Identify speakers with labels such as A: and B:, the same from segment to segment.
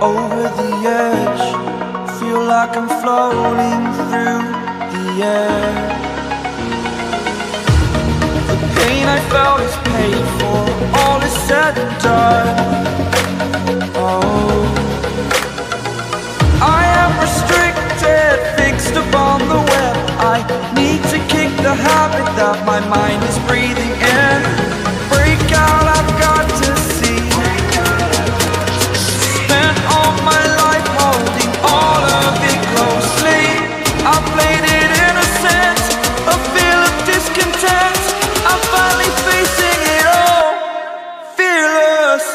A: over the edge. Feel like I'm floating through the air. The pain I felt is paid for, all is said and done. Oh, I am restricted, fixed upon the web. I need to kick the habit that my mind is breathing in. Break out, I've got to see. Spent all my life holding all of it closely. I played it innocent, a feel of discontent. I'm finally facing it all, fearless.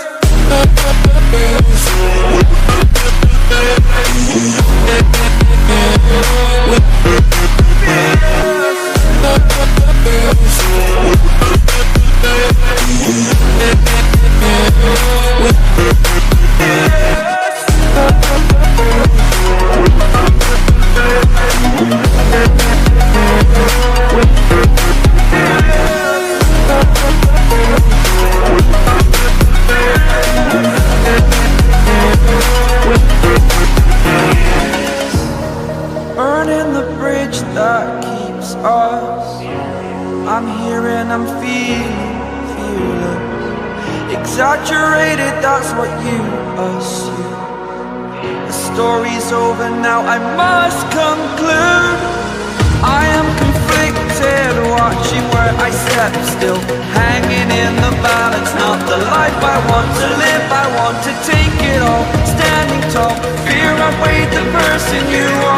A: Burning the bridge that keeps us. I'm here and I'm feeling exaggerated, that's what you assume. The story's over now, I must conclude. I am conflicted, watching where I step still, hanging in the balance. Not the life I want to live, I want to take it all. Standing tall, fear I weighed the person you are.